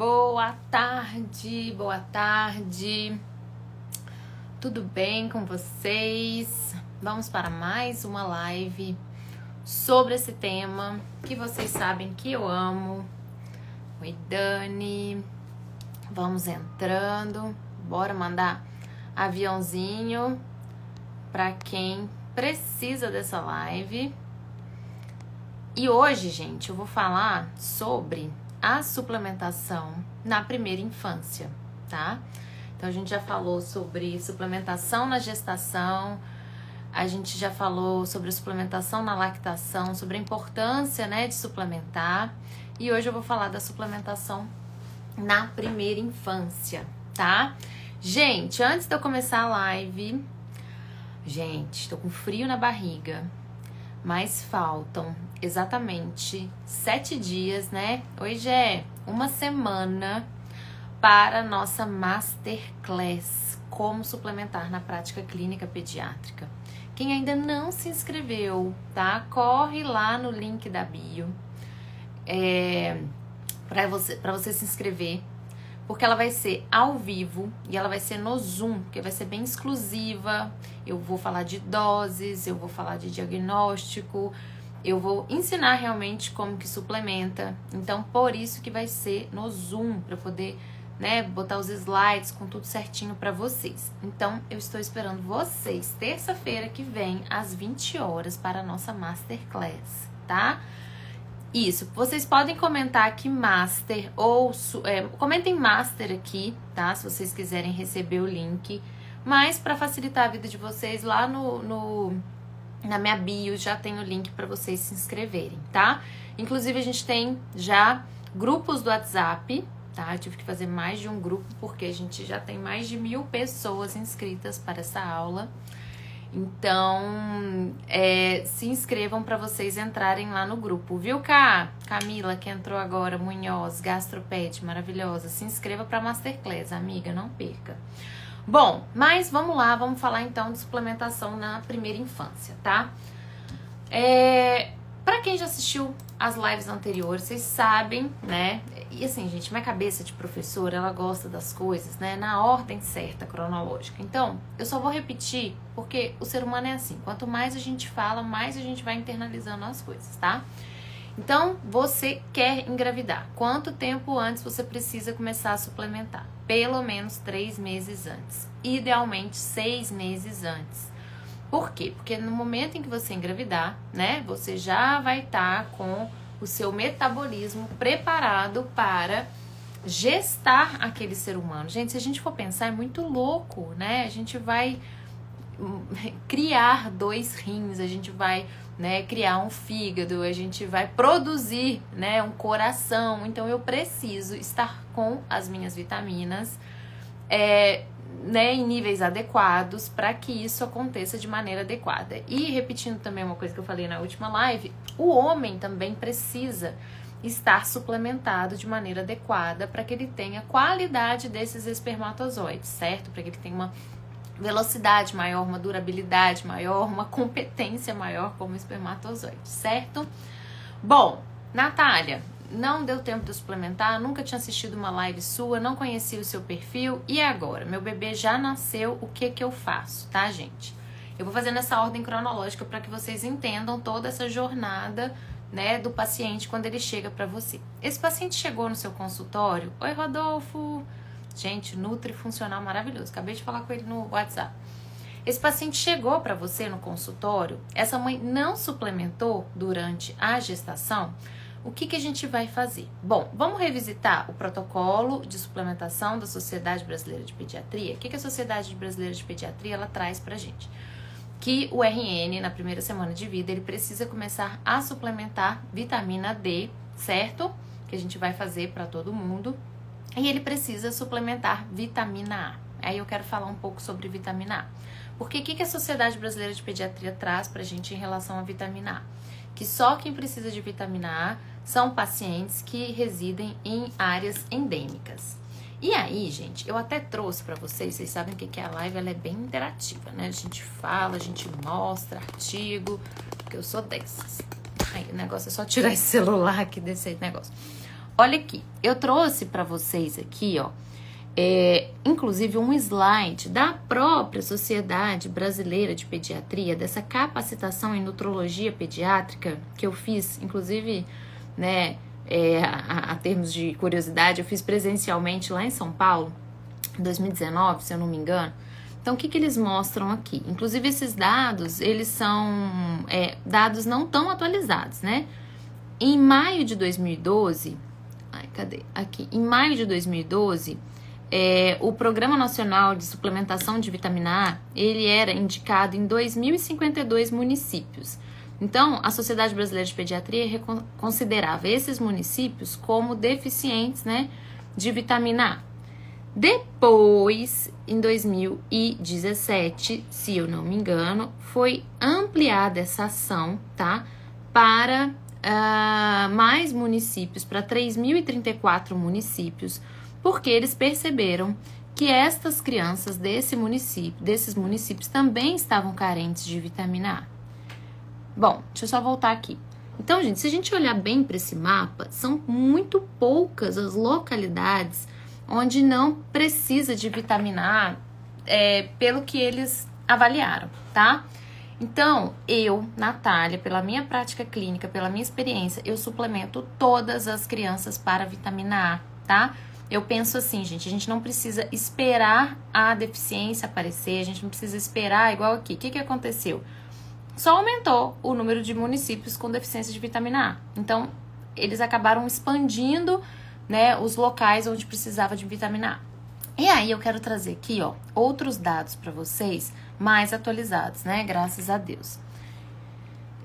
Boa tarde, boa tarde. Tudo bem com vocês? Vamos para mais uma live sobre esse tema que vocês sabem que eu amo. Oi, Dani. Vamos entrando. Bora mandar aviãozinho para quem precisa dessa live. E hoje, gente, eu vou falar sobre a suplementação na primeira infância, tá? Então, a gente já falou sobre suplementação na gestação, a gente já falou sobre suplementação na lactação, sobre a importância, né, de suplementar. E hoje eu vou falar da suplementação na primeira infância, tá? Gente, antes de eu começar a live, gente, tô com frio na barriga, mas faltam exatamente 7 dias, né? Hoje é uma semana para a nossa Masterclass, como suplementar na prática clínica pediátrica. Quem ainda não se inscreveu, tá? Corre lá no link da bio para você se inscrever, porque ela vai ser ao vivo e ela vai ser no Zoom, porque vai ser bem exclusiva. Eu vou falar de doses, eu vou falar de diagnóstico, eu vou ensinar realmente como que suplementa. Então, por isso que vai ser no Zoom, para poder, né, botar os slides com tudo certinho para vocês. Então, eu estou esperando vocês terça-feira que vem, às 20 horas, para a nossa Masterclass, tá? Isso, vocês podem comentar aqui Master ou comentem Master aqui, tá? Se vocês quiserem receber o link. Mas para facilitar a vida de vocês, lá na minha bio já tem o link para vocês se inscreverem, tá? Inclusive a gente tem já grupos do WhatsApp, tá? Eu tive que fazer mais de um grupo porque a gente já tem mais de 1000 pessoas inscritas para essa aula. Então, se inscrevam para vocês entrarem lá no grupo, viu, Camila, que entrou agora, Munhoz, Gastroped, maravilhosa. Se inscreva para Masterclass, amiga, não perca. Bom, mas vamos lá, vamos falar então de suplementação na primeira infância, tá? Para quem já assistiu as lives anteriores, vocês sabem, né? E assim, gente, minha cabeça de professora, ela gosta das coisas, né, na ordem certa, cronológica. Então, eu só vou repetir, porque o ser humano é assim. Quanto mais a gente fala, mais a gente vai internalizando as coisas, tá? Então, você quer engravidar. Quanto tempo antes você precisa começar a suplementar? Pelo menos 3 meses antes. Idealmente, 6 meses antes. Por quê? Porque no momento em que você engravidar, né, você já vai estar com o seu metabolismo preparado para gestar aquele ser humano. Gente, se a gente for pensar, é muito louco, né? A gente vai criar 2 rins, a gente vai, né, criar um fígado, a gente vai produzir, né, um coração. Então, eu preciso estar com as minhas vitaminas, né, em níveis adequados para que isso aconteça de maneira adequada. E repetindo também uma coisa que eu falei na última live, o homem também precisa estar suplementado de maneira adequada para que ele tenha qualidade desses espermatozoides, certo? Para que ele tenha uma velocidade maior, uma durabilidade maior, uma competência maior como espermatozoide, certo? Bom, Natália, não deu tempo de eu suplementar, nunca tinha assistido uma live sua, não conhecia o seu perfil, e agora? Meu bebê já nasceu, o que que eu faço, tá, gente? Eu vou fazer nessa ordem cronológica para que vocês entendam toda essa jornada, né, do paciente quando ele chega para você. Esse paciente chegou no seu consultório, oi, Rodolfo, gente, nutrifuncional maravilhoso, acabei de falar com ele no WhatsApp. Esse paciente chegou para você no consultório, essa mãe não suplementou durante a gestação. O que que a gente vai fazer? Bom, vamos revisitar o protocolo de suplementação da Sociedade Brasileira de Pediatria. O que que a Sociedade Brasileira de Pediatria ela traz pra gente? Que o RN, na primeira semana de vida, ele precisa começar a suplementar vitamina D, certo? Que a gente vai fazer para todo mundo. E ele precisa suplementar vitamina A. Aí eu quero falar um pouco sobre vitamina A. Porque o que que a Sociedade Brasileira de Pediatria traz pra gente em relação à vitamina A? Que só quem precisa de vitamina A são pacientes que residem em áreas endêmicas. E aí, gente, eu até trouxe pra vocês sabem que a live ela é bem interativa, né? A gente fala, a gente mostra artigo, porque eu sou dessas. Aí o negócio é só tirar esse celular aqui desse negócio. olha aqui, eu trouxe para vocês aqui, ó, inclusive um slide da própria Sociedade Brasileira de Pediatria, dessa capacitação em nutrologia pediátrica que eu fiz, inclusive, né, a termos de curiosidade, eu fiz presencialmente lá em São Paulo, em 2019, se eu não me engano. Então, o que eles mostram aqui? Inclusive, esses dados, eles são dados não tão atualizados, né? Em maio de 2012, Aqui. Em maio de 2012, o Programa Nacional de Suplementação de Vitamina A, ele era indicado em 2.052 municípios. Então, a Sociedade Brasileira de Pediatria considerava esses municípios como deficientes, né, de vitamina A. Depois, em 2017, se eu não me engano, foi ampliada essa ação, tá, para mais municípios, para 3.034 municípios, porque eles perceberam que estas crianças desses municípios também estavam carentes de vitamina A. Bom, deixa eu só voltar aqui. Então, gente, se a gente olhar bem para esse mapa, são muito poucas as localidades onde não precisa de vitamina A, pelo que eles avaliaram, tá? Então, eu, Natália, pela minha prática clínica, pela minha experiência, eu suplemento todas as crianças para vitamina A, tá? Eu penso assim, gente, a gente não precisa esperar a deficiência aparecer, a gente não precisa esperar igual aqui. O que aconteceu? Só aumentou o número de municípios com deficiência de vitamina A. Então, eles acabaram expandindo, né, os locais onde precisava de vitamina A. E aí, eu quero trazer aqui, ó, outros dados para vocês mais atualizados, né, graças a Deus.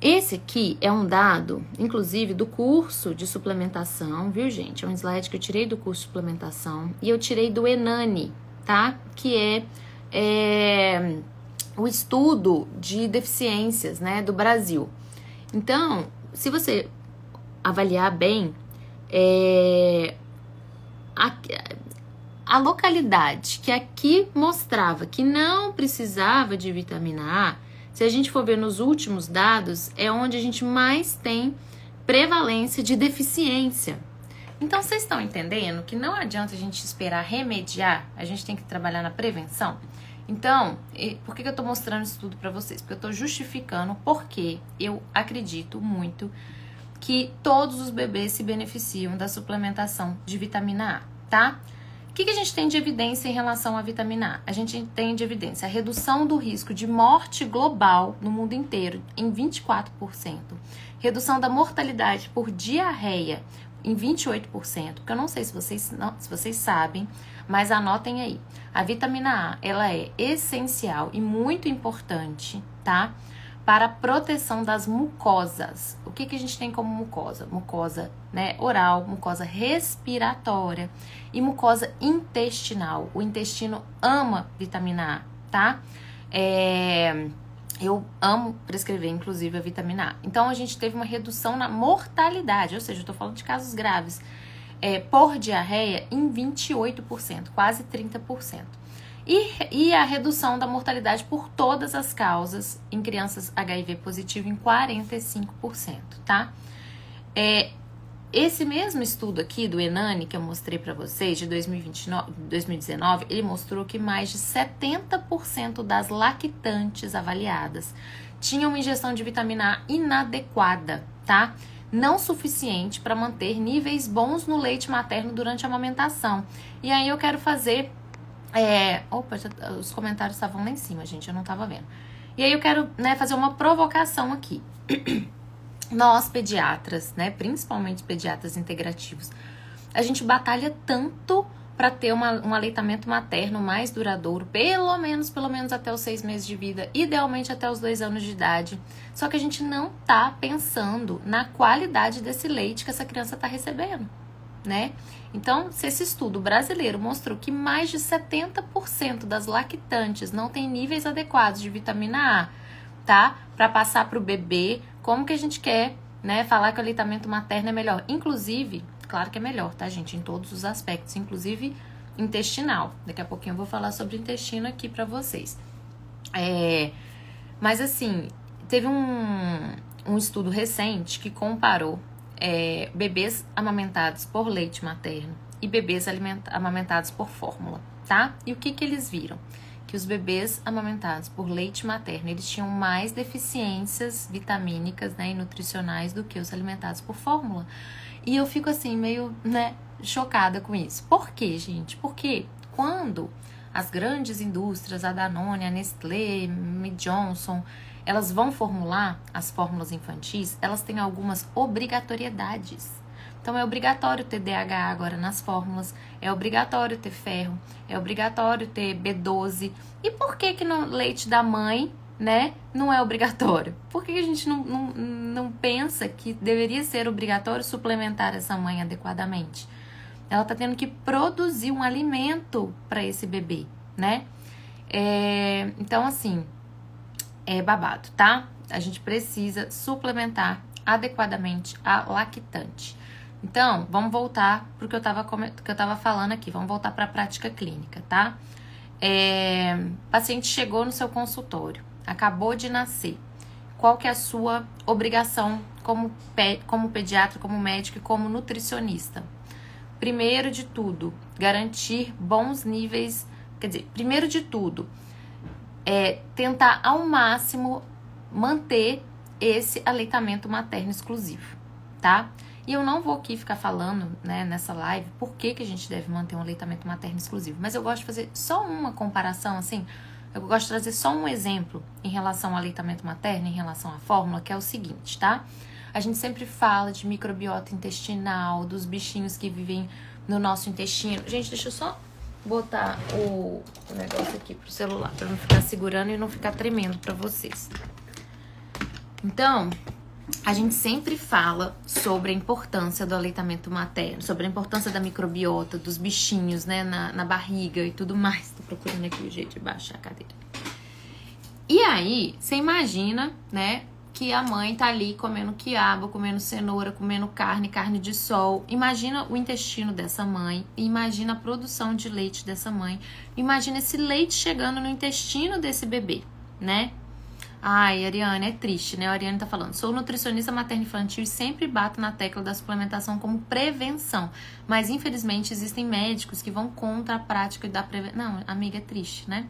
Esse aqui é um dado, inclusive, do curso de suplementação, viu, gente? É um slide que eu tirei do curso de suplementação e eu tirei do ENANI, tá? Que é o estudo de deficiências, né, do Brasil. Então, se você avaliar bem, a localidade que aqui mostrava que não precisava de vitamina A, se a gente for ver nos últimos dados, é onde a gente mais tem prevalência de deficiência. Então, vocês estão entendendo que não adianta a gente esperar remediar, a gente tem que trabalhar na prevenção? Então, por que eu tô mostrando isso tudo para vocês? Porque eu tô justificando porque eu acredito muito que todos os bebês se beneficiam da suplementação de vitamina A, tá? O que a gente tem de evidência em relação à vitamina A? A gente tem de evidência a redução do risco de morte global no mundo inteiro em 24%, redução da mortalidade por diarreia em 28%, porque eu não sei se vocês sabem, mas anotem aí. A vitamina A, ela é essencial e muito importante, tá? Para a proteção das mucosas. O que a gente tem como mucosa? Mucosa, né, oral, mucosa respiratória e mucosa intestinal. O intestino ama vitamina A, tá? Eu amo prescrever, inclusive, a vitamina A. Então, a gente teve uma redução na mortalidade, ou seja, eu tô falando de casos graves, por diarreia em 28%, quase 30%. E a redução da mortalidade por todas as causas em crianças HIV positivo em 45%, tá? Esse mesmo estudo aqui do ENANI que eu mostrei para vocês, de 2019, ele mostrou que mais de 70% das lactantes avaliadas tinham uma ingestão de vitamina A inadequada, tá? Não suficiente para manter níveis bons no leite materno durante a amamentação. E aí eu quero fazer... os comentários estavam lá em cima, gente, eu não tava vendo. E aí eu quero, né, fazer uma provocação aqui. Nós, pediatras, né, principalmente pediatras integrativos, a gente batalha tanto para ter um aleitamento materno mais duradouro, pelo menos até os 6 meses de vida, idealmente até os 2 anos de idade. Só que a gente não tá pensando na qualidade desse leite que essa criança tá recebendo, né? Então, se esse estudo brasileiro mostrou que mais de 70% das lactantes não tem níveis adequados de vitamina A, tá? Para passar para o bebê, como que a gente quer, né, falar que o aleitamento materno é melhor? Inclusive, claro que é melhor, tá, gente? Em todos os aspectos, inclusive intestinal. Daqui a pouquinho eu vou falar sobre intestino aqui para vocês. Mas assim, teve um estudo recente que comparou bebês amamentados por leite materno e bebês amamentados por fórmula, tá? E o que eles viram? Que os bebês amamentados por leite materno, eles tinham mais deficiências vitamínicas, né, e nutricionais do que os alimentados por fórmula. E eu fico assim, meio, né, chocada com isso. Por quê, gente? Porque quando as grandes indústrias, a Danone, a Nestlé, a Johnson, elas vão formular as fórmulas infantis, elas têm algumas obrigatoriedades. Então, é obrigatório ter DHA agora nas fórmulas, é obrigatório ter ferro, é obrigatório ter B12. E por que no leite da mãe, né, não é obrigatório? Por que a gente não pensa que deveria ser obrigatório suplementar essa mãe adequadamente? Ela tá tendo que produzir um alimento para esse bebê, né? Então, assim, é babado, tá? A gente precisa suplementar adequadamente a lactante. Então, vamos voltar pro que eu tava falando aqui. Vamos voltar para a prática clínica, tá? O paciente chegou no seu consultório, acabou de nascer. Qual que é a sua obrigação como pediatra, como médico e como nutricionista? Primeiro de tudo, garantir bons níveis. Quer dizer, primeiro de tudo, tentar ao máximo manter esse aleitamento materno exclusivo, tá? E eu não vou aqui ficar falando, né, nessa live por que a gente deve manter um aleitamento materno exclusivo. Mas eu gosto de fazer só uma comparação, assim. Eu gosto de trazer só um exemplo em relação ao aleitamento materno, em relação à fórmula, que é o seguinte, tá? A gente sempre fala de microbiota intestinal, dos bichinhos que vivem no nosso intestino. Gente, deixa eu só botar o negócio aqui pro celular, pra não ficar segurando e não ficar tremendo pra vocês. Então, a gente sempre fala sobre a importância do aleitamento materno, sobre a importância da microbiota, dos bichinhos, né, na barriga e tudo mais. Tô procurando aqui o jeito de baixar a cadeira. E aí, você imagina, né, que a mãe tá ali comendo quiabo, comendo cenoura, comendo carne de sol. Imagina o intestino dessa mãe, imagina a produção de leite dessa mãe, imagina esse leite chegando no intestino desse bebê, né? Ai, Ariane, é triste, né? A Ariane tá falando, sou nutricionista materno-infantil e sempre bato na tecla da suplementação como prevenção, mas infelizmente existem médicos que vão contra a prática da prevenção. Não, amiga, é triste, né?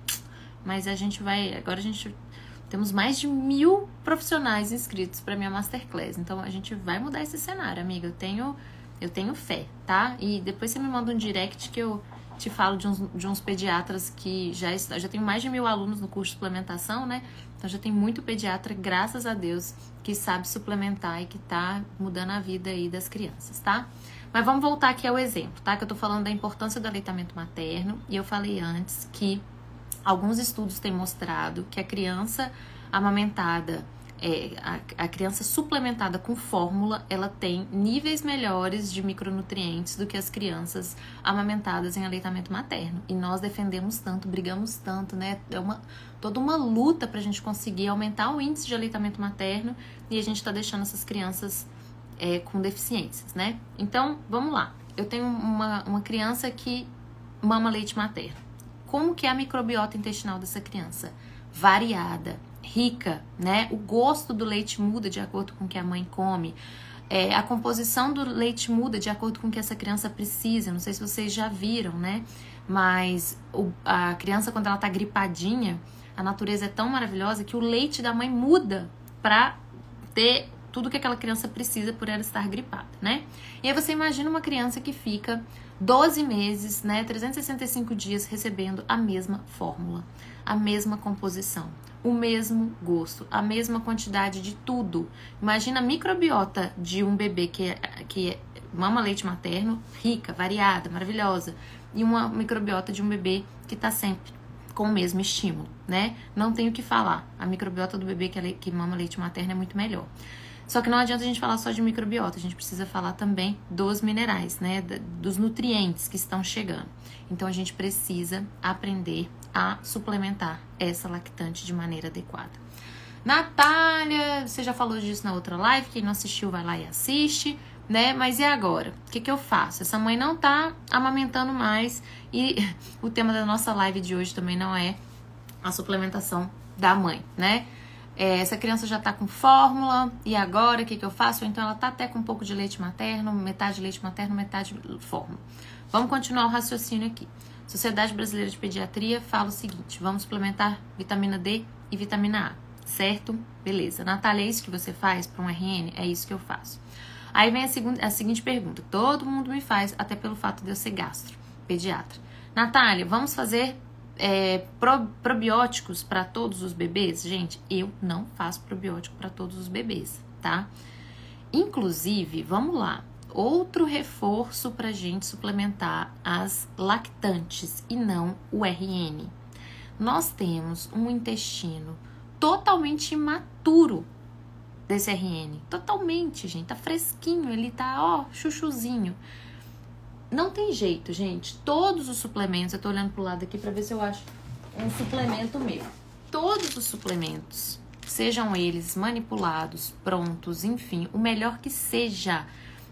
Mas agora a gente temos mais de 1000 profissionais inscritos para minha Masterclass, então a gente vai mudar esse cenário, amiga, eu tenho fé, tá? E depois você me manda um direct que eu te falo de uns pediatras que já tenho mais de 1000 alunos no curso de suplementação, né? Então já tem muito pediatra, graças a Deus, que sabe suplementar e que tá mudando a vida aí das crianças, tá? Mas vamos voltar aqui ao exemplo, tá? Que eu tô falando da importância do aleitamento materno e eu falei antes que alguns estudos têm mostrado que a criança amamentada, a criança suplementada com fórmula, ela tem níveis melhores de micronutrientes do que as crianças amamentadas em aleitamento materno. E nós defendemos tanto, brigamos tanto, né? Toda uma luta pra gente conseguir aumentar o índice de aleitamento materno e a gente tá deixando essas crianças com deficiências, né? Então, vamos lá. Eu tenho uma criança que mama leite materno. Como que é a microbiota intestinal dessa criança? Variada, rica, né? O gosto do leite muda de acordo com o que a mãe come. A composição do leite muda de acordo com o que essa criança precisa. Não sei se vocês já viram, né? Mas a criança, quando ela tá gripadinha, a natureza é tão maravilhosa que o leite da mãe muda pra ter tudo que aquela criança precisa por ela estar gripada, né? E aí você imagina uma criança que fica 12 meses, né, 365 dias recebendo a mesma fórmula, a mesma composição, o mesmo gosto, a mesma quantidade de tudo. Imagina a microbiota de um bebê que mama leite materno, rica, variada, maravilhosa, e uma microbiota de um bebê que tá sempre com o mesmo estímulo, né? Não tenho o que falar, a microbiota do bebê que mama leite materno é muito melhor. Só que não adianta a gente falar só de microbiota, a gente precisa falar também dos minerais, né? Dos nutrientes que estão chegando. Então a gente precisa aprender a suplementar essa lactante de maneira adequada. Natália, você já falou disso na outra live, quem não assistiu vai lá e assiste, né? Mas e agora? O que eu faço? Essa mãe não tá amamentando mais e o tema da nossa live de hoje também não é a suplementação da mãe, né? essa criança já tá com fórmula, e agora o que eu faço? Então ela tá até com um pouco de leite materno, metade leite materno, metade fórmula. Vamos continuar o raciocínio aqui. Sociedade Brasileira de Pediatria fala o seguinte: vamos suplementar vitamina D e vitamina A, certo? Beleza. Natália, é isso que você faz para um RN? É isso que eu faço. Aí vem a seguinte pergunta. Todo mundo me faz, até pelo fato de eu ser gastro, pediatra. Natália, vamos fazer probióticos para todos os bebês? Gente, eu não faço probiótico para todos os bebês, tá? Inclusive, vamos lá. Outro reforço para gente suplementar as lactantes e não o RN. Nós temos um intestino totalmente imaturo desse RN. Totalmente, gente. Tá fresquinho, ele tá, ó, chuchuzinho. Não tem jeito, gente. Todos os suplementos, eu tô olhando pro lado aqui pra ver se eu acho um suplemento meu. Todos os suplementos, sejam eles manipulados, prontos, enfim, o melhor que seja,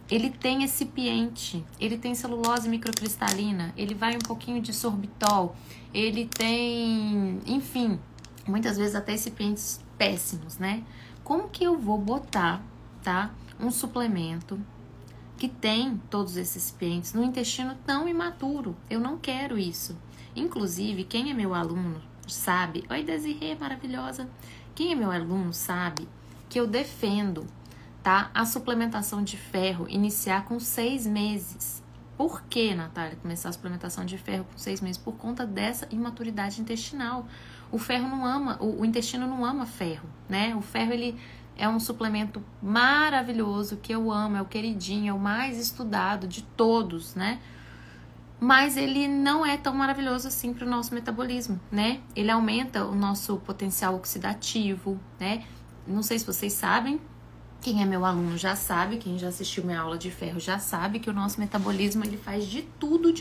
ele tem excipiente, ele tem celulose microcristalina, ele vai um pouquinho de sorbitol, ele tem, enfim, muitas vezes até excipientes péssimos, né? Como que eu vou botar, tá, um suplemento que tem todos esses excipientes no intestino tão imaturo? Eu não quero isso. Inclusive, quem é meu aluno sabe, oi Desirê, maravilhosa, quem é meu aluno sabe que eu defendo, tá, a suplementação de ferro iniciar com 6 meses. Por que, Natália, começar a suplementação de ferro com 6 meses? Por conta dessa imaturidade intestinal. O ferro não ama, o intestino não ama ferro, né? O ferro, ele é um suplemento maravilhoso, que eu amo, é o queridinho, é o mais estudado de todos, né? Mas ele não é tão maravilhoso assim para o nosso metabolismo, né? Ele aumenta o nosso potencial oxidativo, né? Não sei se vocês sabem, quem é meu aluno já sabe, quem já assistiu minha aula de ferro já sabe que o nosso metabolismo, ele faz de tudo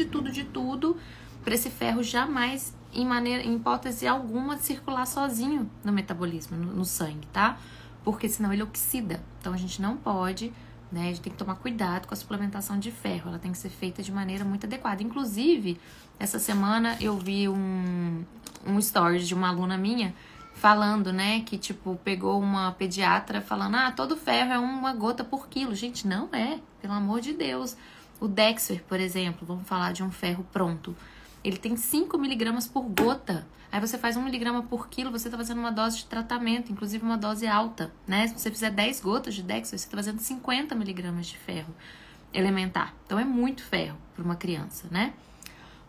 para esse ferro jamais, em hipótese alguma, circular sozinho no metabolismo, no sangue, tá? Porque senão ele oxida. Então a gente não pode, né? A gente tem que tomar cuidado com a suplementação de ferro. Ela tem que ser feita de maneira muito adequada. Inclusive, essa semana eu vi um stories de uma aluna minha falando, né, que tipo, pegou uma pediatra falando, todo ferro é 1 gota por quilo. Gente, não é, pelo amor de Deus. O Dexfer, por exemplo, vamos falar de um ferro pronto, ele tem 5 miligramas por gota. Aí você faz 1 miligrama por quilo, você tá fazendo uma dose de tratamento, inclusive uma dose alta, né? Se você fizer 10 gotas de Dexfer, você tá fazendo 50 miligramas de ferro elementar. Então é muito ferro para uma criança, né?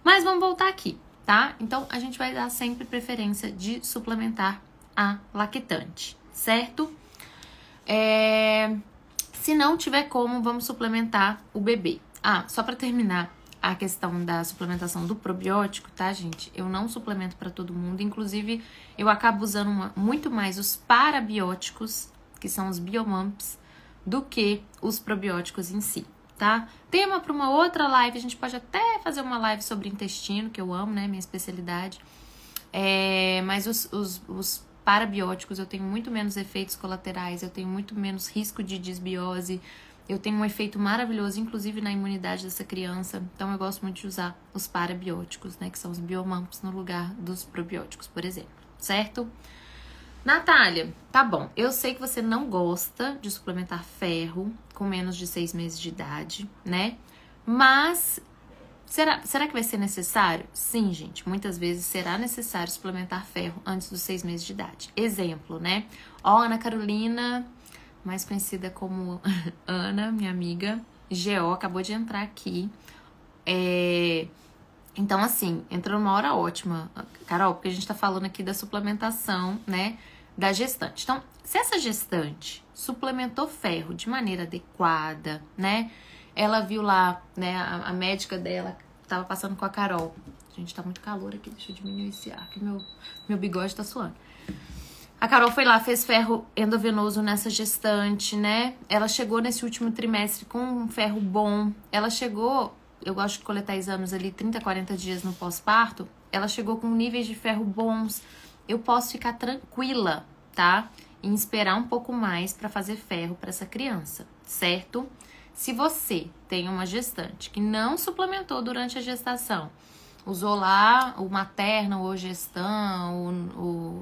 Mas vamos voltar aqui, tá? Então a gente vai dar sempre preferência de suplementar a lactante, certo? Se não tiver como, vamos suplementar o bebê. Só para terminar a questão da suplementação do probiótico, tá, gente? Eu não suplemento para todo mundo, inclusive eu acabo usando muito mais os parabióticos, que são os biomumps, do que os probióticos em si, tá? Tema para uma outra live, a gente pode até fazer uma live sobre intestino, que eu amo, né, minha especialidade. Mas os parabióticos, eu tenho muito menos efeitos colaterais, eu tenho muito menos risco de disbiose, eu tenho um efeito maravilhoso, inclusive na imunidade dessa criança. Então eu gosto muito de usar os parabióticos, né, que são os biomumps, no lugar dos probióticos, por exemplo, certo? Natália, tá bom, eu sei que você não gosta de suplementar ferro com menos de 6 meses de idade, né? Mas será que vai ser necessário? Sim, gente, muitas vezes será necessário suplementar ferro antes dos 6 meses de idade. Exemplo, né? Ana Carolina, mais conhecida como Ana, minha amiga, GO, acabou de entrar aqui. Então, assim, entrou numa hora ótima, Carol, porque a gente tá falando aqui da suplementação, né, da gestante. Então, se essa gestante suplementou ferro de maneira adequada, né, ela viu lá, né, a médica dela tava passando com a Carol. Gente, tá muito calor aqui, deixa eu diminuir esse ar, que meu bigode tá suando. A Carol foi lá, fez ferro endovenoso nessa gestante, né? Ela chegou nesse último trimestre com um ferro bom. Ela chegou, eu gosto de coletar exames ali 30, 40 dias no pós-parto. Ela chegou com níveis de ferro bons. Eu posso ficar tranquila, tá? Em esperar um pouco mais para fazer ferro para essa criança, certo? Se você tem uma gestante que não suplementou durante a gestação, usou lá o Materna, o Gestan,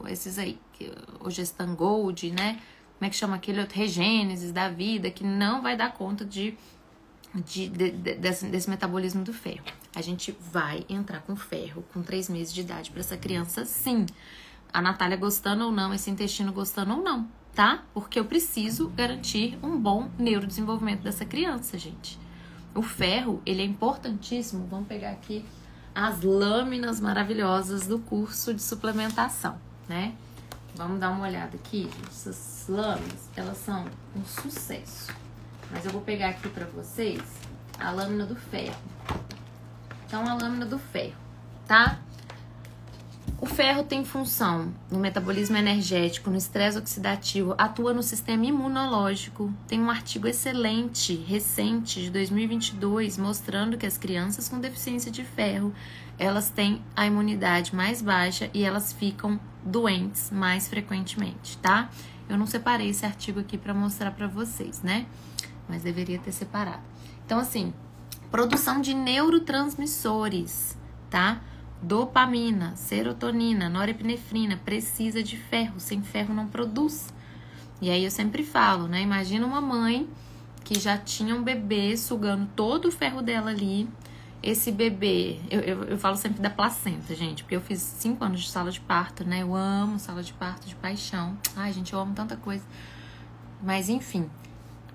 esses aí, o Gestan Gold, né? Como é que chama aquele outro? Regênesis da vida, que não vai dar conta desse metabolismo do ferro. A gente vai entrar com ferro com 3 meses de idade para essa criança, sim. A Natália gostando ou não, esse intestino gostando ou não, tá? Porque eu preciso garantir um bom neurodesenvolvimento dessa criança, gente. O ferro, ele é importantíssimo. Vamos pegar aqui as lâminas maravilhosas do curso de suplementação, né? Vamos dar uma olhada aqui. Essas lâminas, elas são um sucesso. Mas eu vou pegar aqui pra vocês a lâmina do ferro. Então, a lâmina do ferro, tá? O ferro tem função no metabolismo energético, no estresse oxidativo, atua no sistema imunológico. Tem um artigo excelente, recente, de 2022, mostrando que as crianças com deficiência de ferro, elas têm a imunidade mais baixa e elas ficam doentes mais frequentemente, tá? Eu não separei esse artigo aqui para mostrar para vocês, né? Mas deveria ter separado. Então, assim, produção de neurotransmissores, tá? Dopamina, serotonina, norepinefrina, precisa de ferro. Sem ferro não produz. E aí eu sempre falo, né? Imagina uma mãe que já tinha um bebê sugando todo o ferro dela ali. Esse bebê, eu falo sempre da placenta, gente, porque eu fiz 5 anos de sala de parto, né? Eu amo sala de parto de paixão. Ai, gente, eu amo tanta coisa. Mas, enfim,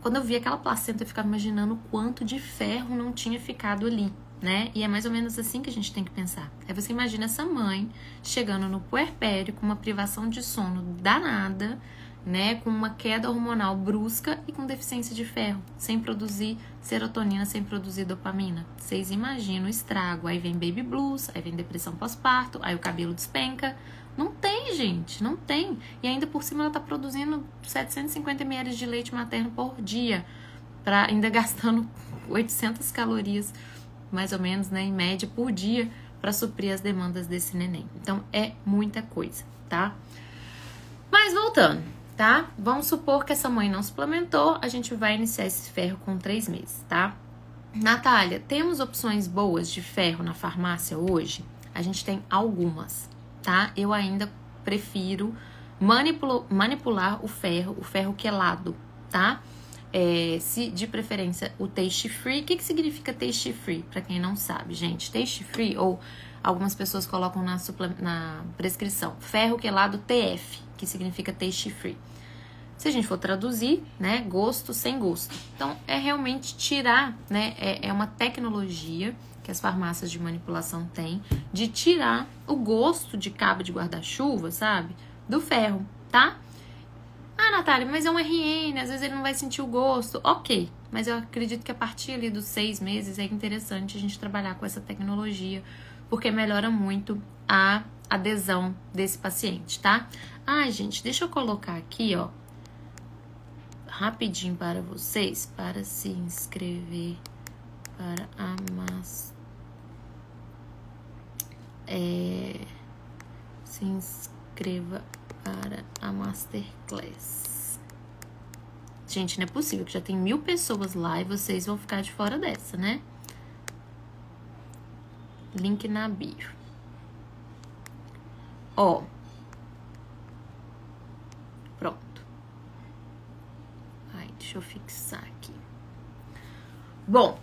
quando eu vi aquela placenta, eu ficava imaginando o quanto de ferro não tinha ficado ali, né? E é mais ou menos assim que a gente tem que pensar. Aí você imagina essa mãe chegando no puerpério com uma privação de sono danada, né? Com uma queda hormonal brusca e com deficiência de ferro, sem produzir serotonina, sem produzir dopamina. Vocês imaginam o estrago. Aí vem baby blues, aí vem depressão pós-parto, aí o cabelo despenca. Não tem, gente, não tem. E ainda por cima ela tá produzindo 750 ml de leite materno por dia, ainda gastando 800 calorias, mais ou menos, né, em média, por dia, para suprir as demandas desse neném. Então, é muita coisa, tá? Mas voltando, tá? Vamos supor que essa mãe não suplementou, a gente vai iniciar esse ferro com 3 meses, tá? Natália, temos opções boas de ferro na farmácia hoje? A gente tem algumas, tá? Eu ainda prefiro manipular o ferro quelado, tá? Se de preferência o taste free. O que significa taste free? Para quem não sabe, gente, taste free, ou algumas pessoas colocam na prescrição ferro quelado TF, que significa taste free. Se a gente for traduzir, né, gosto sem gosto. Então, é realmente tirar, né, é uma tecnologia que as farmácias de manipulação têm de tirar o gosto de cabo de guarda-chuva, sabe, do ferro, tá? Ah, Natália, mas é um RN, às vezes ele não vai sentir o gosto. Ok, mas eu acredito que a partir ali dos 6 meses é interessante a gente trabalhar com essa tecnologia, porque melhora muito a adesão desse paciente, tá? Ah, gente, deixa eu colocar aqui, ó, rapidinho para vocês, para se inscrever para a se inscreva para a Masterclass. Gente, não é possível que já tem 1000 pessoas lá e vocês vão ficar de fora dessa, né? Link na bio. Ó. Pronto. Ai, deixa eu fixar aqui. Bom,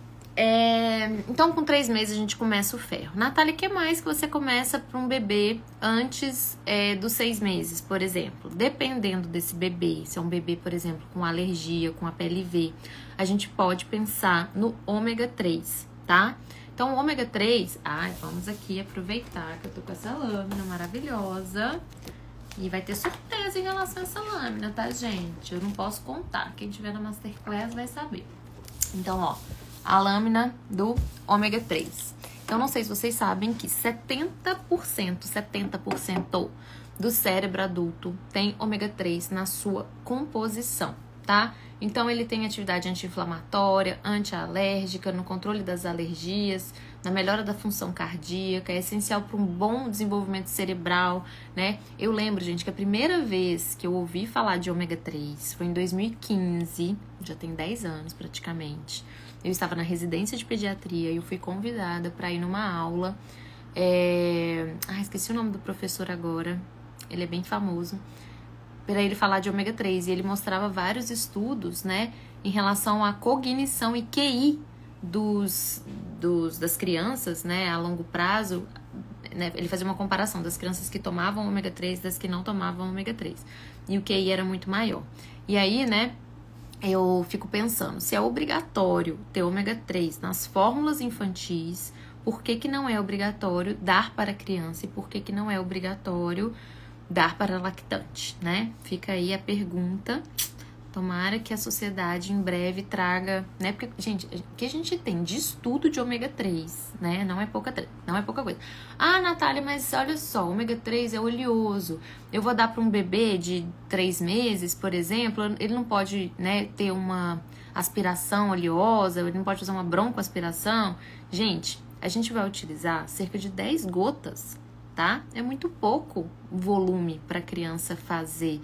então com 3 meses a gente começa o ferro. Natália, o que mais que você começa para um bebê antes dos 6 meses, por exemplo? Dependendo desse bebê, se é um bebê, por exemplo, com alergia, com APLV, a gente pode pensar no ômega 3, tá? Então, o ômega 3, vamos aqui aproveitar que eu tô com essa lâmina maravilhosa. E vai ter surpresa em relação a essa lâmina, tá, gente? Eu não posso contar. Quem tiver na Masterclass vai saber. Então, ó, a lâmina do ômega 3. Então, não sei se vocês sabem que 70% do cérebro adulto tem ômega 3 na sua composição, tá? Então, ele tem atividade anti-inflamatória, anti-alérgica, no controle das alergias, na melhora da função cardíaca, é essencial para um bom desenvolvimento cerebral, né? Eu lembro, gente, que a primeira vez que eu ouvi falar de ômega 3 foi em 2015, já tem 10 anos praticamente. Eu estava na residência de pediatria e eu fui convidada para ir numa aula. Esqueci o nome do professor agora, ele é bem famoso. para ele falar de ômega 3, e ele mostrava vários estudos, né, em relação à cognição e QI das crianças, né, a longo prazo, né, ele fazia uma comparação das crianças que tomavam ômega 3 das que não tomavam ômega 3, e o QI era muito maior. E aí, né, eu fico pensando, se é obrigatório ter ômega 3 nas fórmulas infantis, por que não é obrigatório dar para a criança e por que não é obrigatório dar para lactante, né? Fica aí a pergunta. Tomara que a sociedade em breve traga, né? Porque, gente, o que a gente tem de estudo de ômega 3, né? Não é pouca coisa. Ah, Natália, mas olha só, ômega 3 é oleoso. Eu vou dar para um bebê de 3 meses, por exemplo, ele não pode, né, ter uma aspiração oleosa, ele não pode fazer uma broncoaspiração. Gente, a gente vai utilizar cerca de 10 gotas, tá? É muito pouco volume para a criança fazer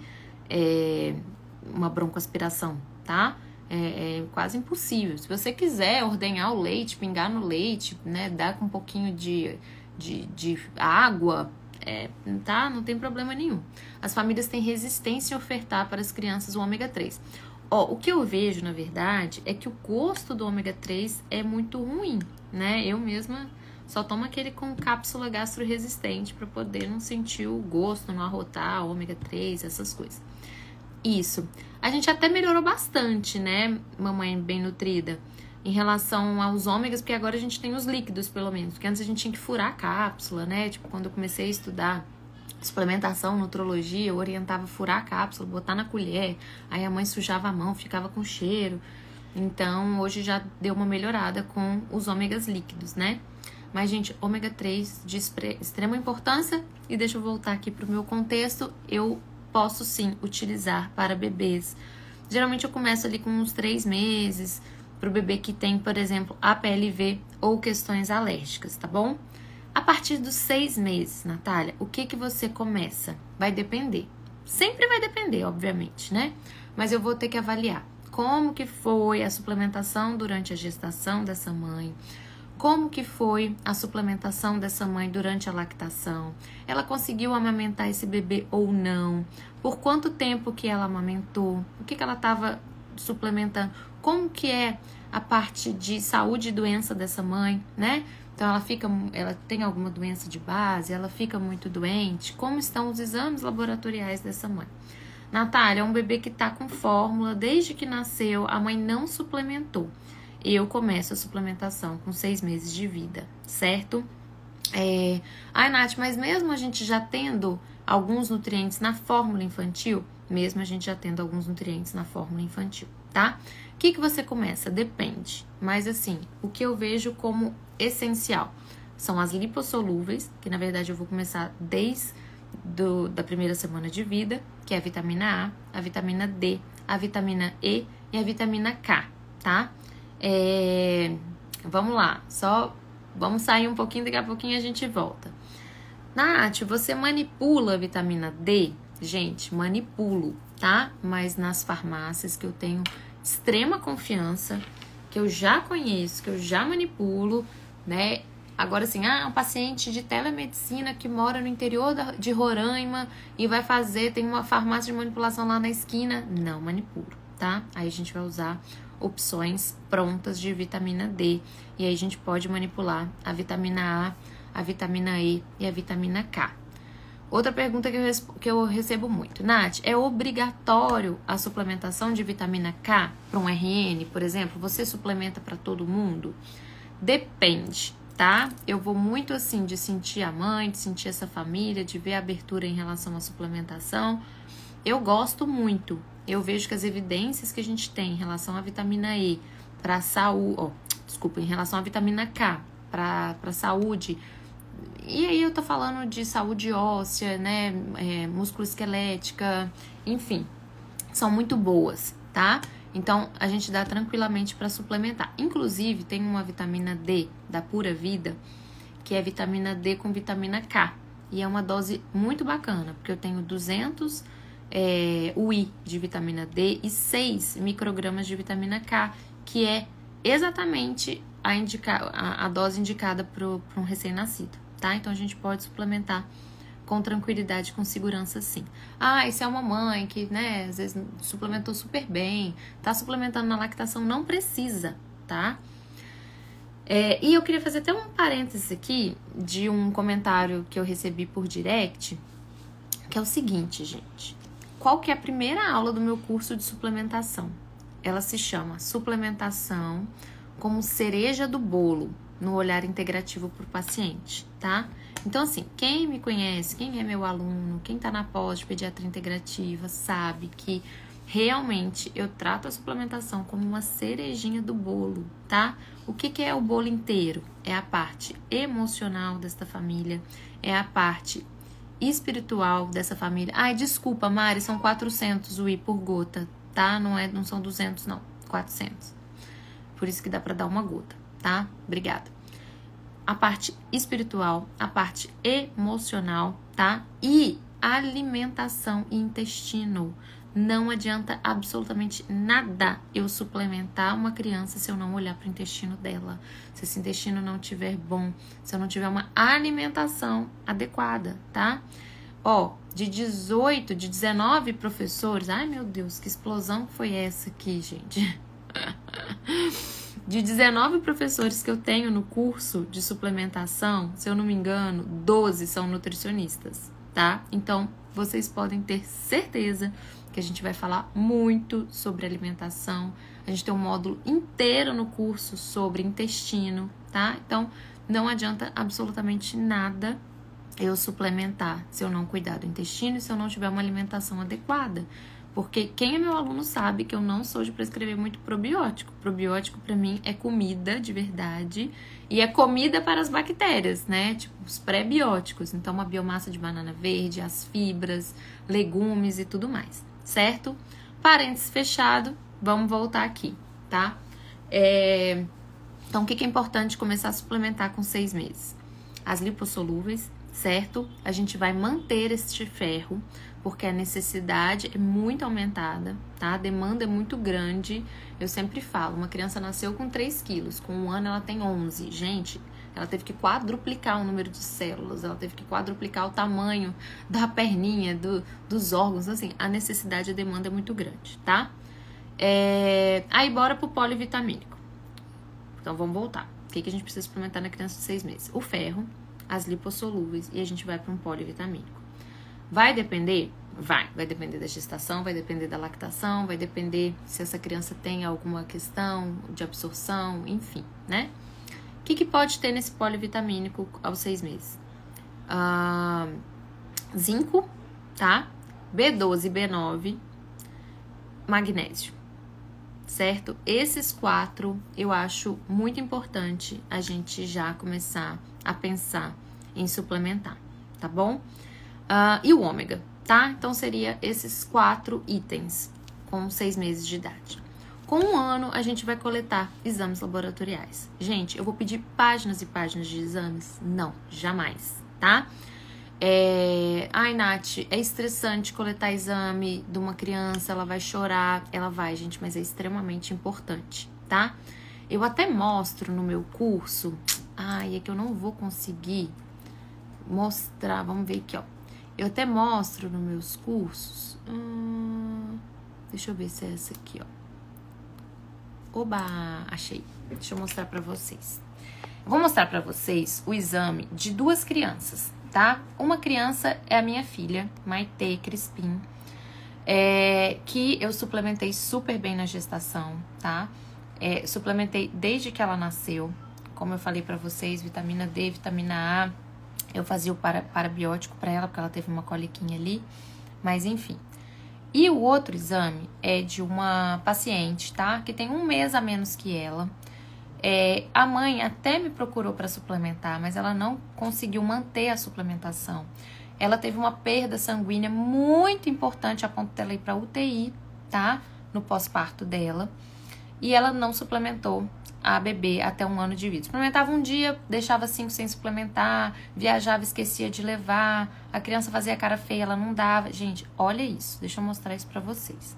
uma broncoaspiração, tá? É quase impossível. Se você quiser ordenhar o leite, pingar no leite, né? Dar com um pouquinho de água, tá? Não tem problema nenhum. As famílias têm resistência em ofertar para as crianças o ômega 3. O que eu vejo, na verdade, é que o gosto do ômega 3 é muito ruim, né? Eu mesma só tomo aquele com cápsula gastroresistente para poder não sentir o gosto, não arrotar ômega 3, essas coisas. Isso. A gente até melhorou bastante, né, mamãe bem nutrida, em relação aos ômegas, porque agora a gente tem os líquidos, pelo menos. Porque antes a gente tinha que furar a cápsula, né? Tipo, quando eu comecei a estudar suplementação, nutrologia, eu orientava furar a cápsula, botar na colher, aí a mãe sujava a mão, ficava com cheiro. Então, hoje já deu uma melhorada com os ômegas líquidos, né? Mas, gente, ômega 3 de extrema importância. E deixa eu voltar aqui pro meu contexto. Eu posso, sim, utilizar para bebês. Geralmente, eu começo ali com uns 3 meses, pro bebê que tem, por exemplo, APLV ou questões alérgicas, tá bom? A partir dos 6 meses, Natália, o que você começa? Vai depender. Sempre vai depender, obviamente, né? Mas eu vou ter que avaliar como que foi a suplementação durante a gestação dessa mãe, como que foi a suplementação dessa mãe durante a lactação, ela conseguiu amamentar esse bebê ou não, por quanto tempo que ela amamentou, o que ela estava suplementando, como que é a parte de saúde e doença dessa mãe, né? Então ela tem alguma doença de base, ela fica muito doente, como estão os exames laboratoriais dessa mãe. Natália, é um bebê que está com fórmula, desde que nasceu, a mãe não suplementou. Eu começo a suplementação com 6 meses de vida, certo? Ai, Nath, mas mesmo a gente já tendo alguns nutrientes na fórmula infantil, mesmo a gente já tendo alguns nutrientes na fórmula infantil, tá? O que você começa? Depende. Mas assim, o que eu vejo como essencial são as lipossolúveis, que na verdade eu vou começar desde da primeira semana de vida, que é a vitamina A, a vitamina D, a vitamina E e a vitamina K, tá? Vamos lá, vamos sair um pouquinho, daqui a pouquinho a gente volta. Nath, você manipula a vitamina D? Gente, manipulo, tá? Mas nas farmácias que eu tenho extrema confiança, que eu já conheço, que eu já manipulo, né? Agora, assim, um paciente de telemedicina que mora no interior de Roraima e vai tem uma farmácia de manipulação lá na esquina. Não manipulo, tá? Aí a gente vai usar opções prontas de vitamina D. E aí a gente pode manipular a vitamina A, a vitamina E e a vitamina K. Outra pergunta que eu recebo muito. Nath, é obrigatório a suplementação de vitamina K para um RN, por exemplo? Você suplementa para todo mundo? Depende, tá? Eu vou muito assim de sentir a mãe, de sentir essa família, de ver a abertura em relação à suplementação. Eu gosto muito. Eu vejo que as evidências que a gente tem em relação à vitamina E para saúde, em relação à vitamina K para saúde, e aí eu tô falando de saúde óssea, né, músculo-esquelética, enfim, são muito boas, tá? Então, a gente dá tranquilamente para suplementar. Inclusive, tem uma vitamina D da Pura Vida, que é vitamina D com vitamina K. E é uma dose muito bacana, porque eu tenho 200 UI de vitamina D e 6 microgramas de vitamina K, que é exatamente a dose indicada para um recém-nascido, tá? Então, a gente pode suplementar com tranquilidade, com segurança, sim. Ah, isso é uma mãe que, né, às vezes suplementou super bem, tá suplementando na lactação, não precisa, tá? E eu queria fazer até um parênteses aqui de um comentário que eu recebi por direct, que é o seguinte, gente. Qual que é a primeira aula do meu curso de suplementação? Ela se chama Suplementação como cereja do bolo no olhar integrativo para o paciente, tá? Então, assim, quem me conhece, quem é meu aluno, quem tá na pós de pediatria integrativa, sabe que realmente eu trato a suplementação como uma cerejinha do bolo, tá? O que é o bolo inteiro? É a parte emocional desta família, é a parte espiritual dessa família. Ai, desculpa, Mari, são 400 UI por gota, tá? Não são 200, não, 400. Por isso que dá pra dar uma gota, tá? Obrigada. A parte espiritual, a parte emocional, tá? E alimentação e intestino. Não adianta absolutamente nada eu suplementar uma criança se eu não olhar para o intestino dela. Se esse intestino não estiver bom, se eu não tiver uma alimentação adequada, tá? De 19 professores... Ai, meu Deus, que explosão foi essa aqui, gente? De 19 professores que eu tenho no curso de suplementação, se eu não me engano, 12 são nutricionistas, tá? Então, vocês podem ter certeza que a gente vai falar muito sobre alimentação. A gente tem um módulo inteiro no curso sobre intestino, tá? Então, não adianta absolutamente nada eu suplementar se eu não cuidar do intestino e se eu não tiver uma alimentação adequada. Porque quem é meu aluno sabe que eu não sou de prescrever muito probiótico. Probiótico, pra mim, é comida de verdade e é comida para as bactérias, né? Tipo, os pré-bióticos. Então, uma biomassa de banana verde, as fibras, legumes e tudo mais, certo? Parênteses fechado, vamos voltar aqui, tá? Então, o que é importante começar a suplementar com 6 meses? As lipossolúveis, certo? A gente vai manter este ferro, porque a necessidade é muito aumentada, tá? A demanda é muito grande. Eu sempre falo, uma criança nasceu com 3 quilos, com 1 ano ela tem 11. Gente, ela teve que quadruplicar o número de células, ela teve que quadruplicar o tamanho da perninha, dos órgãos, assim, a necessidade e a demanda é muito grande, tá? Aí bora pro polivitamínico. Então vamos voltar. O que a gente precisa suplementar na criança de 6 meses? O ferro, as lipossolúveis e a gente vai para um polivitamínico. Vai depender? Vai depender da gestação, vai depender da lactação, vai depender se essa criança tem alguma questão de absorção, enfim, né? O que pode ter nesse polivitamínico aos 6 meses? Zinco, tá? B12 e B9, magnésio, certo? Esses 4 eu acho muito importante a gente já começar a pensar em suplementar, tá bom? E o ômega, tá? Então, seria esses 4 itens com 6 meses de idade. Com 1 ano, a gente vai coletar exames laboratoriais. Gente, eu vou pedir páginas e páginas de exames? Não, jamais, tá? Ai, Nath, é estressante coletar exame de uma criança, ela vai chorar. Ela vai, gente, mas é extremamente importante, tá? Eu até mostro no meu curso. Ai, é que eu não vou conseguir mostrar. Vamos ver aqui, ó. Eu até mostro nos meus cursos. Deixa eu ver se é essa aqui, ó. Oba, achei. Deixa eu mostrar pra vocês. Vou mostrar pra vocês o exame de 2 crianças, tá? Uma criança é a minha filha, Maite Crispim, que eu suplementei super bem na gestação, tá? Suplementei desde que ela nasceu. Como eu falei pra vocês, vitamina D, vitamina A. Eu fazia o parabiótico pra ela, porque ela teve uma coliquinha ali. Mas, enfim. E o outro exame é de uma paciente, tá? Que tem 1 mês a menos que ela. A mãe até me procurou para suplementar, mas ela não conseguiu manter a suplementação. Ela teve uma perda sanguínea muito importante a ponto dela ir para UTI, tá? No pós-parto dela. E ela não suplementou a bebê até 1 ano de vida. Suplementava um dia, deixava 5 sem suplementar, viajava, esquecia de levar, a criança fazia cara feia, ela não dava. Gente, olha isso, deixa eu mostrar isso pra vocês.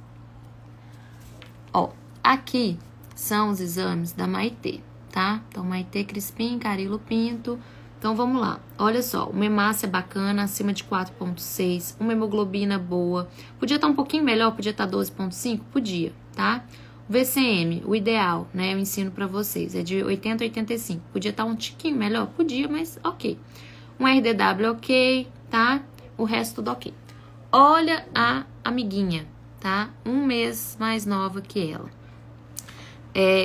Ó, aqui são os exames da Maite, tá? Então, Maite Crispim, Carilo Pinto, Então, vamos lá. Olha só, uma hemácia bacana, acima de 4,6. Uma hemoglobina boa. Podia estar um pouquinho melhor, podia estar 12,5? Podia, tá? O VCM, o ideal, né? Eu ensino pra vocês, é de 80 a 85. Podia estar um tiquinho melhor? Podia, mas ok. Um RDW ok, tá? O resto tudo ok. Olha a amiguinha, tá? Um mês mais nova que ela.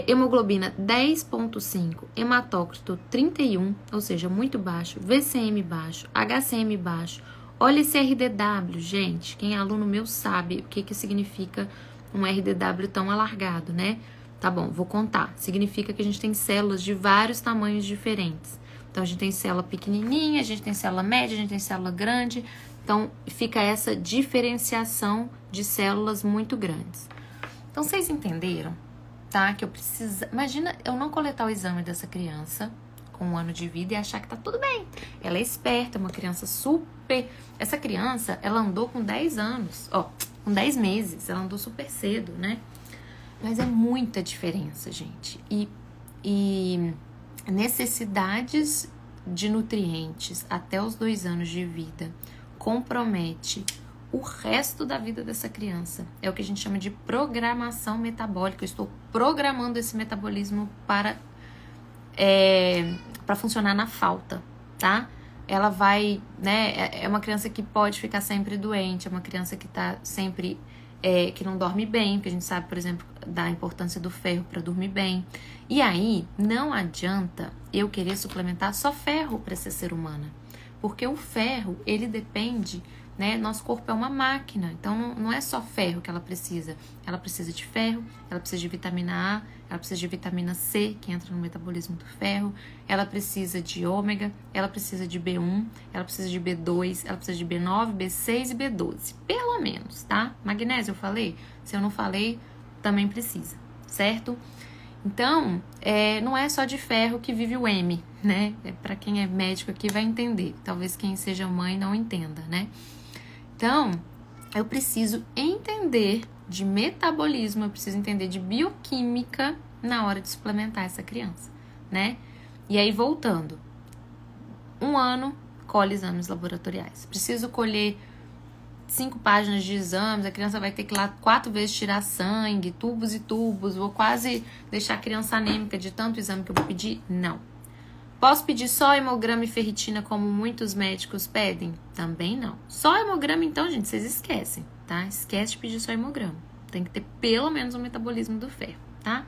Hemoglobina 10,5, hematócrito 31, ou seja, muito baixo, VCM baixo, HCM baixo. Olha esse RDW, gente, quem é aluno meu sabe o que significa um RDW tão alargado, né? Tá bom, vou contar. Significa que a gente tem células de vários tamanhos diferentes. Então, a gente tem célula pequenininha, a gente tem célula média, a gente tem célula grande. Então, fica essa diferenciação de células muito grandes. Então, vocês entenderam? Tá? Que eu preciso... Imagina eu não coletar o exame dessa criança com 1 ano de vida e achar que tá tudo bem. Ela é esperta, é uma criança super... Essa criança, ela andou com 10 anos, com 10 meses. Ela andou super cedo, né? Mas é muita diferença, gente. E necessidades de nutrientes até os 2 anos de vida compromete o resto da vida dessa criança. É o que a gente chama de programação metabólica. Eu estou programando esse metabolismo para funcionar na falta, tá? Ela vai, né? É uma criança que pode ficar sempre doente, é uma criança que tá sempre... que não dorme bem, porque a gente sabe, por exemplo, da importância do ferro para dormir bem. E aí, não adianta eu querer suplementar só ferro para essa ser humana. Porque o ferro, ele depende... Né? Nosso corpo é uma máquina, então não é só ferro que ela precisa. Ela precisa de ferro, ela precisa de vitamina A, ela precisa de vitamina C, que entra no metabolismo do ferro, ela precisa de ômega, ela precisa de B1, ela precisa de B2, ela precisa de B9, B6 e B12, pelo menos, tá? Magnésio eu falei? Se eu não falei, também precisa, certo? Então, não é só de ferro que vive o M, né? Para quem é médico aqui vai entender, talvez quem seja mãe não entenda, né? Então, eu preciso entender de metabolismo, eu preciso entender de bioquímica na hora de suplementar essa criança, né? E aí, voltando. 1 ano, colhe exames laboratoriais. Preciso colher 5 páginas de exames, a criança vai ter que ir lá 4 vezes tirar sangue, tubos e tubos, vou quase deixar a criança anêmica de tanto exame que eu vou pedir? Não. Posso pedir só hemograma e ferritina como muitos médicos pedem? Também não. Só hemograma, então, gente, vocês esquecem, tá? Esquece de pedir só hemograma. Tem que ter pelo menos um metabolismo do ferro, tá?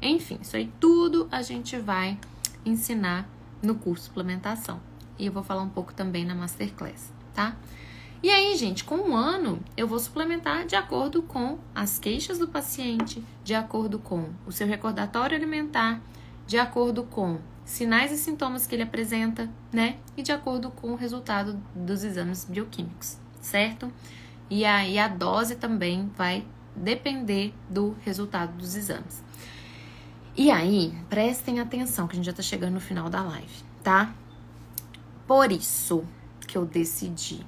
Enfim, isso aí tudo a gente vai ensinar no curso de suplementação. E eu vou falar um pouco também na Masterclass, tá? E aí, gente, com 1 ano, eu vou suplementar de acordo com as queixas do paciente, de acordo com o seu recordatório alimentar, de acordo com sinais e sintomas que ele apresenta, né? E de acordo com o resultado dos exames bioquímicos, certo? E aí a dose também vai depender do resultado dos exames. E aí, prestem atenção que a gente já tá chegando no final da live, tá? Por isso que eu decidi,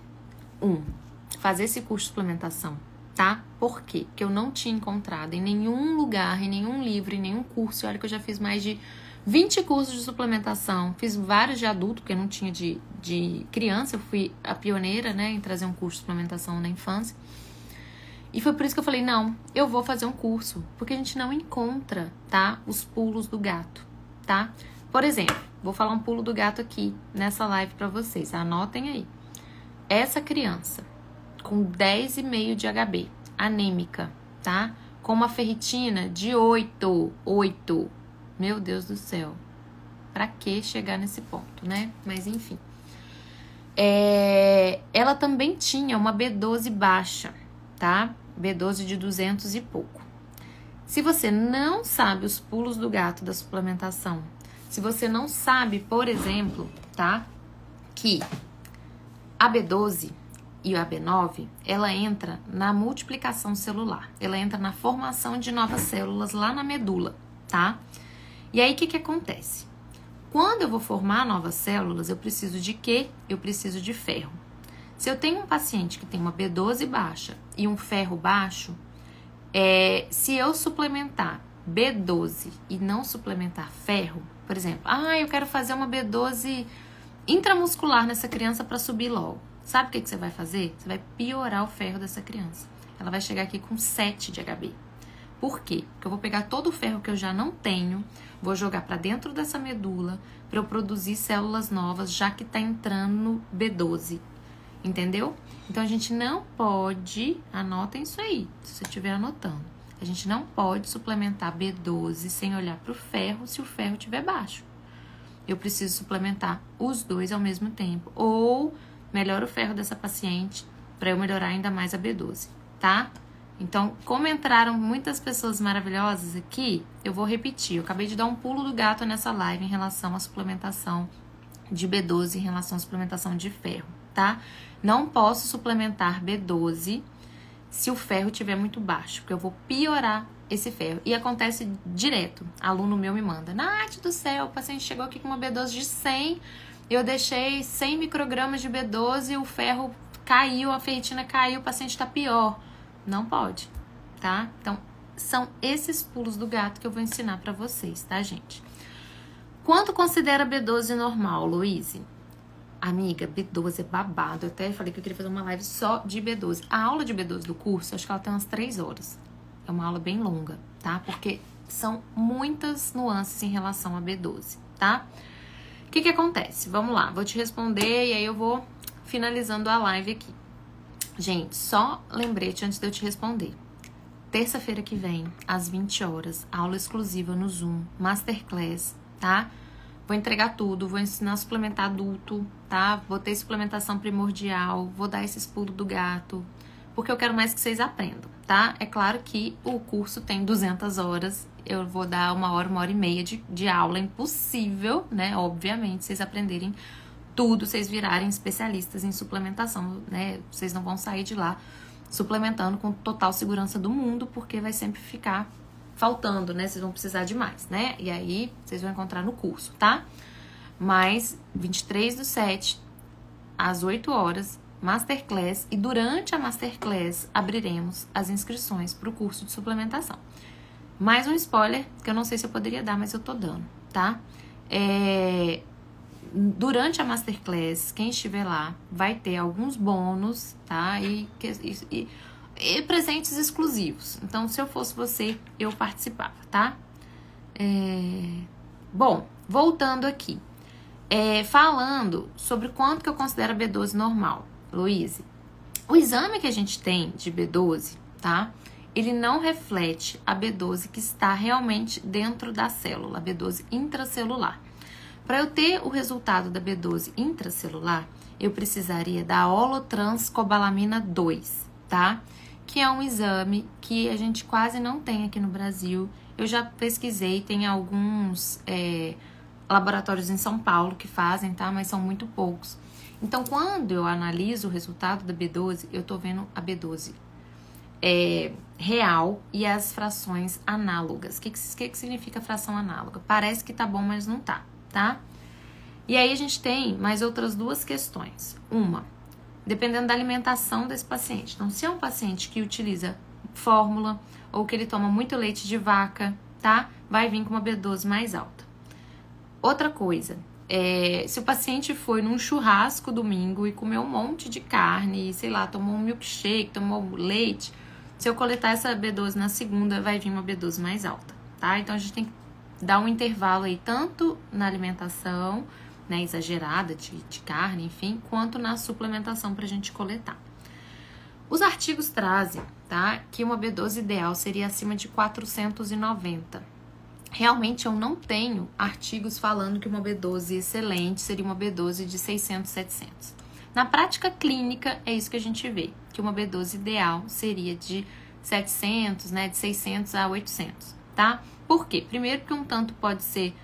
fazer esse curso de suplementação, tá? Por quê? Porque eu não tinha encontrado em nenhum lugar, em nenhum livro, em nenhum curso. Olha que eu já fiz mais de 20 cursos de suplementação, fiz vários de adulto, porque eu não tinha de criança, eu fui a pioneira, né, em trazer um curso de suplementação na infância. E foi por isso que eu falei, não, eu vou fazer um curso, porque a gente não encontra, tá, os pulos do gato, tá? Por exemplo, vou falar um pulo do gato aqui nessa live pra vocês, anotem aí. Essa criança com 10,5 de HB, anêmica, tá? Com uma ferritina de 8. Meu Deus do céu. Pra que chegar nesse ponto, né? Mas enfim. Ela também tinha uma B12 baixa, tá? B12 de 200 e pouco. Se você não sabe os pulos do gato da suplementação, se você não sabe, por exemplo, tá? Que a B12 e a B9, ela entra na multiplicação celular. Ela entra na formação de novas células lá na medula, tá? E aí, o que acontece? Quando eu vou formar novas células, eu preciso de quê? Eu preciso de ferro. Se eu tenho um paciente que tem uma B12 baixa e um ferro baixo, se eu suplementar B12 e não suplementar ferro, por exemplo, eu quero fazer uma B12 intramuscular nessa criança para subir logo. Sabe o que você vai fazer? Você vai piorar o ferro dessa criança. Ela vai chegar aqui com 7 de HB. Por quê? Porque eu vou pegar todo o ferro que eu já não tenho, vou jogar para dentro dessa medula para eu produzir células novas, já que tá entrando no B12. Entendeu? Então a gente não pode, anotem isso aí, se você estiver anotando. A gente não pode suplementar B12 sem olhar para o ferro se o ferro estiver baixo. Eu preciso suplementar os dois ao mesmo tempo. Ou melhora o ferro dessa paciente para eu melhorar ainda mais a B12, tá? Então, como entraram muitas pessoas maravilhosas aqui, eu vou repetir. Eu acabei de dar um pulo do gato nessa live em relação à suplementação de B12, em relação à suplementação de ferro, tá? Não posso suplementar B12 se o ferro estiver muito baixo, porque eu vou piorar esse ferro. E acontece direto. Aluno meu me manda: Nath do céu, o paciente chegou aqui com uma B12 de 100, eu deixei 100 microgramas de B12, o ferro caiu, a ferritina caiu, o paciente tá pior. Não pode, tá? Então, são esses pulos do gato que eu vou ensinar pra vocês, tá, gente? Quanto considera B12 normal, Luíse? Amiga, B12 é babado. Eu até falei que eu queria fazer uma live só de B12. A aula de B12 do curso, acho que ela tem umas 3 horas. É uma aula bem longa, tá? Porque são muitas nuances em relação a B12, tá? O que acontece? Vamos lá, vou te responder e aí eu vou finalizando a live aqui. Gente, só lembrete antes de eu te responder. Terça-feira que vem, às 20 horas, aula exclusiva no Zoom, Masterclass, tá? Vou entregar tudo, vou ensinar a suplementar adulto, tá? Vou ter suplementação primordial, vou dar esses pulos do gato, porque eu quero mais que vocês aprendam, tá? É claro que o curso tem 200 horas, eu vou dar 1 hora, 1h30 de aula, é impossível, né? Obviamente, vocês aprenderem tudo, vocês virarem especialistas em suplementação, né? Vocês não vão sair de lá suplementando com total segurança do mundo, porque vai sempre ficar faltando, né? Vocês vão precisar de mais, né? E aí, vocês vão encontrar no curso, tá? Mas, 23/7, às 8 horas, Masterclass. E durante a Masterclass, abriremos as inscrições para o curso de suplementação. Mais um spoiler, que eu não sei se eu poderia dar, mas eu tô dando, tá? Durante a Masterclass, quem estiver lá vai ter alguns bônus, tá? E presentes exclusivos. Então, se eu fosse você, eu participava, tá? Bom, voltando aqui. Falando sobre quanto que eu considero B12 normal, Luíse. O exame que a gente tem de B12, tá? Ele não reflete a B12 que está realmente dentro da célula, a B12 intracelular. Para eu ter o resultado da B12 intracelular, eu precisaria da holotranscobalamina 2, tá? Que é um exame que a gente quase não tem aqui no Brasil. Eu já pesquisei, tem alguns laboratórios em São Paulo que fazem, tá? Mas são muito poucos. Então, quando eu analiso o resultado da B12, eu tô vendo a B12 real e as frações análogas. O que significa fração análoga? Parece que tá bom, mas não tá. Tá? E aí a gente tem mais outras 2 questões. Uma, dependendo da alimentação desse paciente. Então, se é um paciente que utiliza fórmula ou que ele toma muito leite de vaca, tá? Vai vir com uma B12 mais alta. Outra coisa, se o paciente foi num churrasco domingo e comeu um monte de carne, sei lá, tomou um milkshake, tomou leite, se eu coletar essa B12 na segunda, vai vir uma B12 mais alta, tá? Então, a gente tem que dar um intervalo aí, tanto na alimentação, né, exagerada de carne, enfim, quanto na suplementação pra gente coletar. Os artigos trazem, tá, que uma B12 ideal seria acima de 490. Realmente eu não tenho artigos falando que uma B12 excelente seria uma B12 de 600, 700. Na prática clínica é isso que a gente vê, que uma B12 ideal seria de 700, né, de 600 a 800, tá? Por quê? Primeiro que um tanto pode ser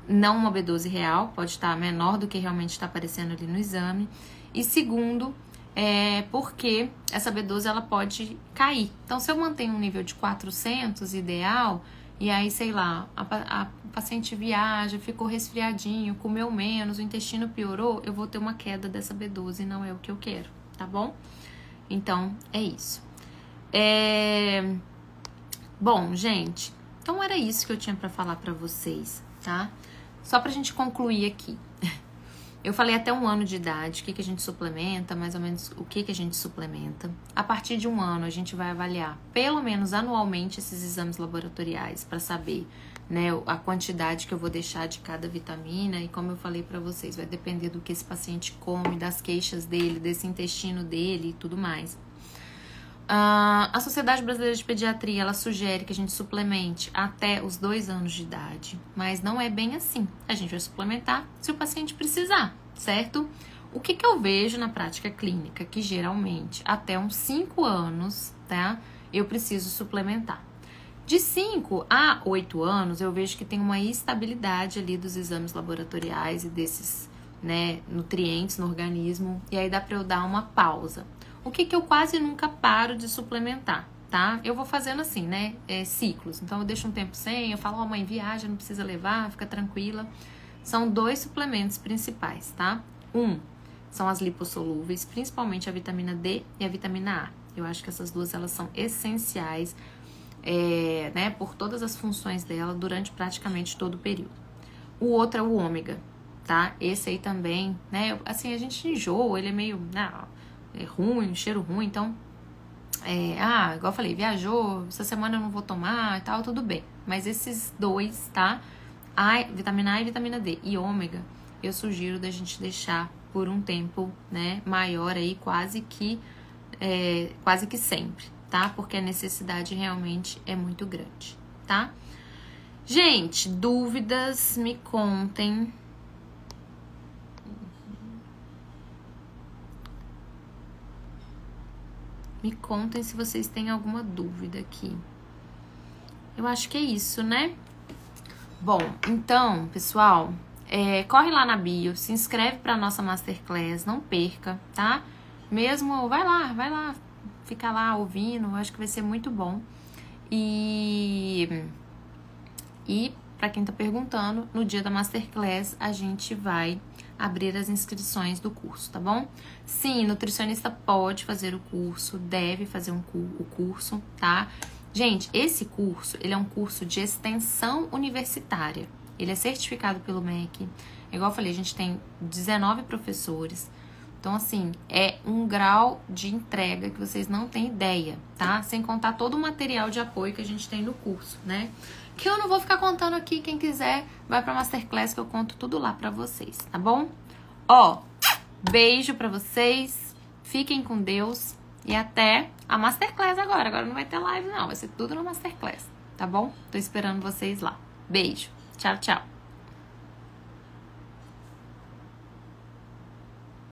não uma B12 real, pode estar menor do que realmente está aparecendo ali no exame. E segundo, porque essa B12 ela pode cair. Então, se eu mantenho um nível de 400 ideal, e aí, sei lá, a paciente viaja, ficou resfriadinho, comeu menos, o intestino piorou, eu vou ter uma queda dessa B12 e não é o que eu quero, tá bom? Então, é isso. Bom, gente, então era isso que eu tinha pra falar pra vocês, tá? Só pra gente concluir aqui. Eu falei até 1 ano de idade, o que a gente suplementa, mais ou menos o que a gente suplementa. A partir de 1 ano, a gente vai avaliar, pelo menos anualmente, esses exames laboratoriais para saber, né, a quantidade que eu vou deixar de cada vitamina. E como eu falei para vocês, vai depender do que esse paciente come, das queixas dele, desse intestino dele e tudo mais. A Sociedade Brasileira de Pediatria, ela sugere que a gente suplemente até os 2 anos de idade, mas não é bem assim. A gente vai suplementar se o paciente precisar, certo? O que eu vejo na prática clínica? Que geralmente até uns 5 anos, tá? Eu preciso suplementar. De 5 a 8 anos, eu vejo que tem uma estabilidade ali dos exames laboratoriais e desses, né, nutrientes no organismo, e aí dá pra eu dar uma pausa. O que eu quase nunca paro de suplementar, tá? Eu vou fazendo assim, né? Ciclos. Então, eu deixo um tempo sem, eu falo, mãe, viaja, não precisa levar, fica tranquila. São 2 suplementos principais, tá? São as lipossolúveis, principalmente a vitamina D e a vitamina A. Eu acho que essas duas, elas são essenciais, né? Por todas as funções dela durante praticamente todo o período. O outro é o ômega, tá? Esse aí também, né? Assim, a gente enjoa, ele é meio... é ruim, um cheiro ruim, então, igual eu falei, viajou, essa semana eu não vou tomar e tal, tudo bem. Mas esses 2, tá? Vitamina A e vitamina D e ômega, eu sugiro da gente deixar por um tempo, né, maior aí, quase que sempre, tá? Porque a necessidade realmente é muito grande, tá? Gente, dúvidas, me contem. Me contem se vocês têm alguma dúvida aqui. Eu acho que é isso, né? Bom, então, pessoal, corre lá na bio, se inscreve para nossa Masterclass, não perca, tá? Mesmo, vai lá, fica lá ouvindo, eu acho que vai ser muito bom. E para quem tá perguntando, no dia da Masterclass a gente vai abrir as inscrições do curso, tá bom? Sim, nutricionista pode fazer o curso, deve fazer o curso, tá? Gente, esse curso, ele é um curso de extensão universitária. Ele é certificado pelo MEC. Igual eu falei, a gente tem 19 professores. Então, assim, é um grau de entrega que vocês não têm ideia, tá? Sem contar todo o material de apoio que a gente tem no curso, né? Que eu não vou ficar contando aqui, quem quiser vai pra Masterclass que eu conto tudo lá pra vocês, tá bom? Beijo pra vocês, fiquem com Deus e até a Masterclass agora. Agora não vai ter live não, vai ser tudo na Masterclass, tá bom? Tô esperando vocês lá. Beijo, tchau, tchau.